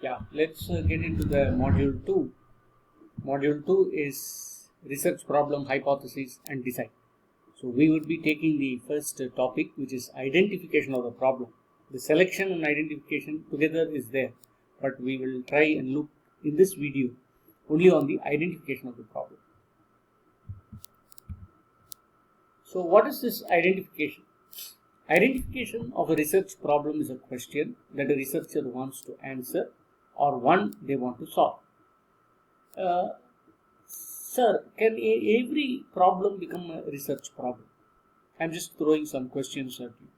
Yeah, let's get into the module 2. Module 2 is research problem, hypothesis and design. So we would be taking the first topic, which is identification of the problem. The selection and identification together is there, but we will try and look in this video only on the identification of the problem. So what is this identification? Identification of a research problem is a question that a researcher wants to answer or one they want to solve. Sir, can every problem become a research problem? I'm just throwing some questions at you.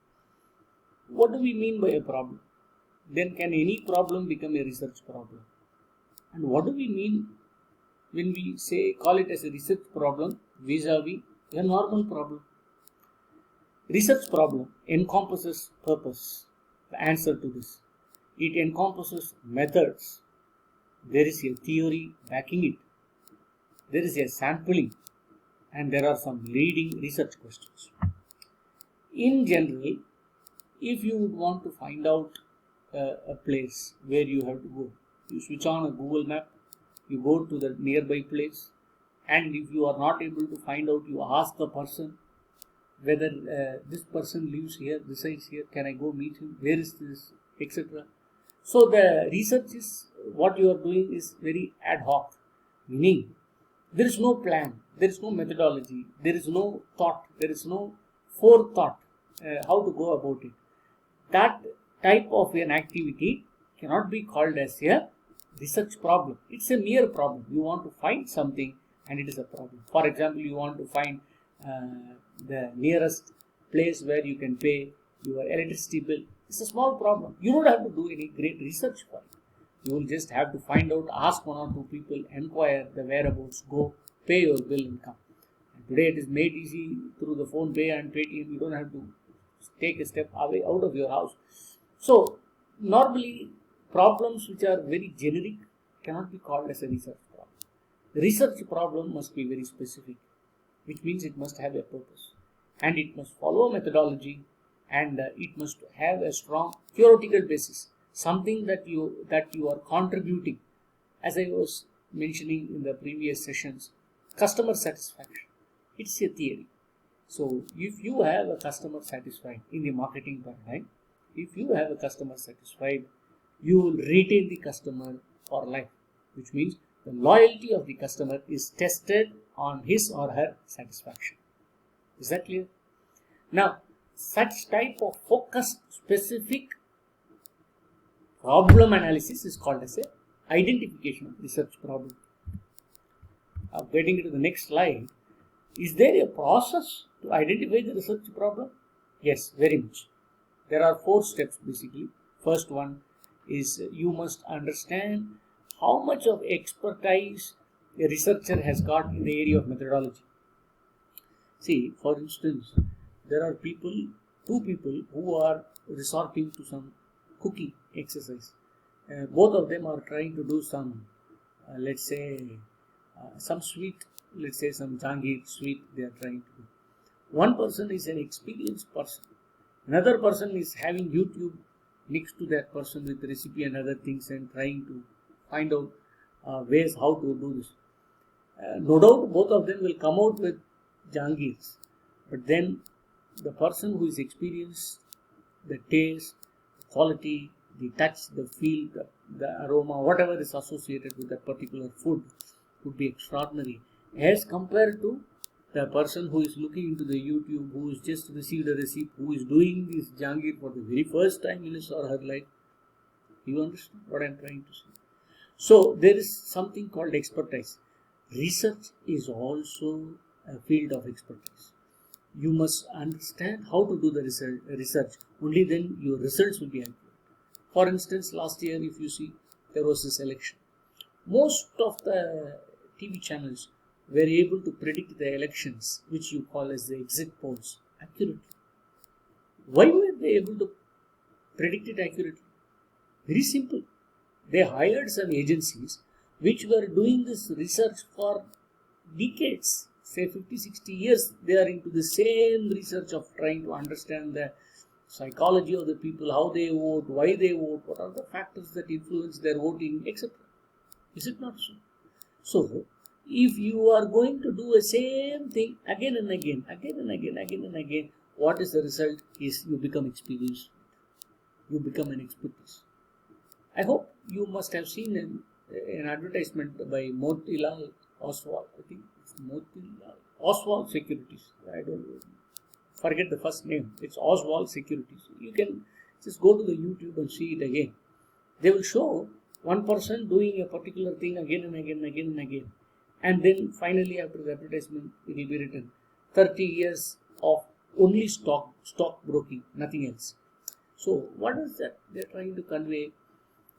What do we mean by a problem? Then can any problem become a research problem? And what do we mean when we say call it as a research problem vis-a-vis a normal problem? Research problem encompasses purpose, the answer to this. It encompasses methods. There is a theory backing it. There is a sampling and there are some leading research questions. In general, if you would want to find out a place where you have to go, you switch on a Google map, you go to the nearby place, and if you are not able to find out, you ask the person whether this person lives here, resides here, can I go meet him, where is this, etc. So the research is, what you are doing is very ad hoc, meaning there is no plan, there is no methodology, there is no thought, there is no forethought how to go about it. That type of an activity cannot be called as a research problem. It's a mere problem. You want to find something and it is a problem. For example, you want to find the nearest place where you can pay your electricity bill. It's a small problem. You don't have to do any great research for it. You will just have to find out, ask one or two people, inquire the whereabouts, go, pay your bill and come. And today it is made easy through the phone pay and Paytm. You don't have to take a step away out of your house. So normally problems which are very generic cannot be called as a research problem. The research problem must be very specific, which means it must have a purpose and it must follow a methodology and it must have a strong theoretical basis, something that you are contributing. As I was mentioning in the previous sessions, customer satisfaction, it's a theory. So if you have a customer satisfied in the marketing paradigm, if you have a customer satisfied, you will retain the customer for life, which means the loyalty of the customer is tested on his or her satisfaction. Is that clear? Now, such type of focused, specific problem analysis is called as a identification of research problem. Getting into the next slide, is there a process to identify the research problem? Yes, very much. There are 4 steps basically. First one is you must understand how much of expertise a researcher has got in the area of methodology. See, for instance, there are two people who are resorting to some cooking exercise. Both of them are trying to do some, let's say, some sweet, let's say some Jahangir sweet they are trying to do. One person is an experienced person. Another person is having YouTube next to that person with recipe and other things and trying to find out ways how to do this. No doubt both of them will come out with Jahangirs, but then the person who is experienced, the taste, the quality, the touch, the feel, the aroma, whatever is associated with that particular food would be extraordinary as compared to the person who is looking into the YouTube, who has just received a recipe, who is doing this Jahangir for the very first time in his or her life. You understand what I am trying to say? So there is something called expertise. Research is also a field of expertise. You must understand how to do the research. Only then your results will be accurate. For instance, last year, if you see, there was this election. Most of the TV channels were able to predict the elections, which you call as the exit polls, accurately. Why were they able to predict it accurately? Very simple. They hired some agencies which were doing this research for decades, say 50, 60 years. They are into the same research of trying to understand the psychology of the people, how they vote, why they vote, what are the factors that influence their voting, etc. Is it not so? So, if you are going to do the same thing again and again, what is the result? Is you become experienced. You become an expertise. I hope you must have seen an advertisement by Motilal Oswal. I think it's Motilal Oswal Securities. I don't forget the first name. It's Oswal Securities. You can just go to the YouTube and see it again. They will show one person doing a particular thing again and again. And then finally after the advertisement, it will be written 30 years of only stock broking, nothing else. So what is that they are trying to convey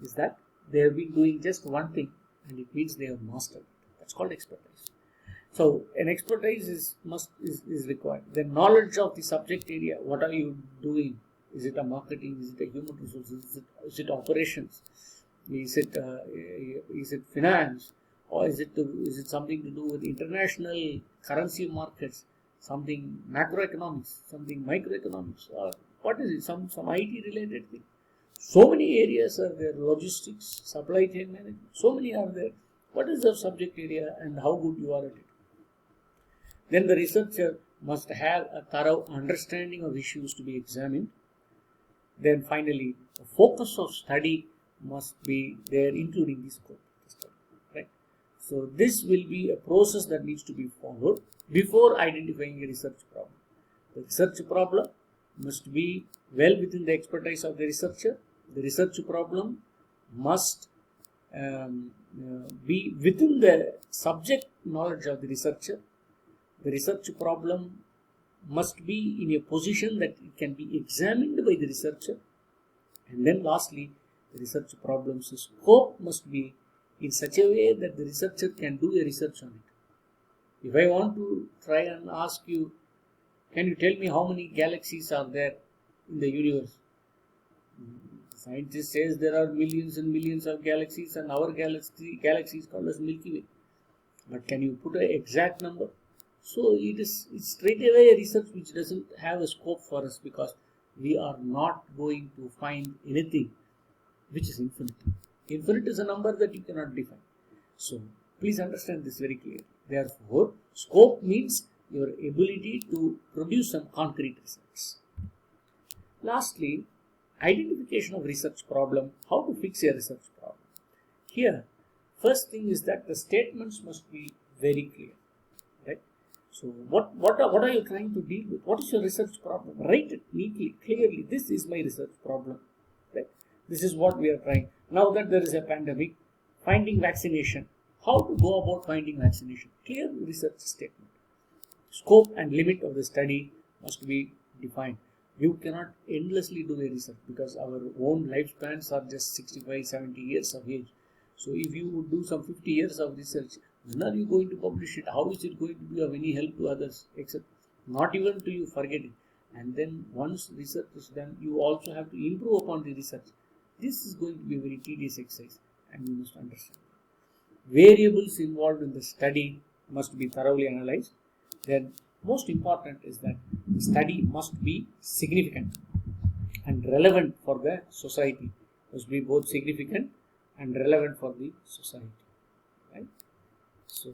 is that they have been doing just one thing and it means they have mastered it. That's called expertise. So an expertise is required. The knowledge of the subject area, what are you doing? Is it a marketing? Is it a human resources? Is it operations? Is it finance? Or is it something to do with international currency markets? Something macroeconomics, something microeconomics, or what is it? Some IT related thing. So many areas are there: logistics, supply chain management. So many are there. What is the subject area and how good you are at it? Then the researcher must have a thorough understanding of issues to be examined. Then finally, the focus of study must be there, including the scope of the study. Right? So this will be a process that needs to be followed before identifying a research problem. The research problem must be well within the expertise of the researcher. The research problem must be within the subject knowledge of the researcher. The research problem must be in a position that it can be examined by the researcher. And then lastly, the research problem's scope must be in such a way that the researcher can do a research on it. If I want to try and ask you, can you tell me how many galaxies are there in the universe? Scientist says there are millions and millions of galaxies, and our galaxy is called as Milky Way. But can you put an exact number? So it's straight away a research which doesn't have a scope for us, because we are not going to find anything which is infinite. Infinite is a number that you cannot define. So please understand this very clearly. Therefore, scope means your ability to produce some concrete results. Lastly, identification of research problem. How to fix a research problem? Here, first thing is that the statements must be very clear. Right? So what are you trying to deal with? What is your research problem? Write it neatly, clearly. This is my research problem. Right? This is what we are trying. Now that there is a pandemic, finding vaccination. How to go about finding vaccination? Clear research statement. Scope and limit of the study must be defined. You cannot endlessly do a research, because our own lifespans are just 65, 70 years of age. So if you would do some 50 years of research, when are you going to publish it? How is it going to be of any help to others? Except not even to you, forget it. And then once research is done, you also have to improve upon the research. This is going to be a very tedious exercise, and you must understand. Variables involved in the study must be thoroughly analyzed. Then most important is that the study must be significant and relevant for the society. Must be both significant and relevant for the society. Right? So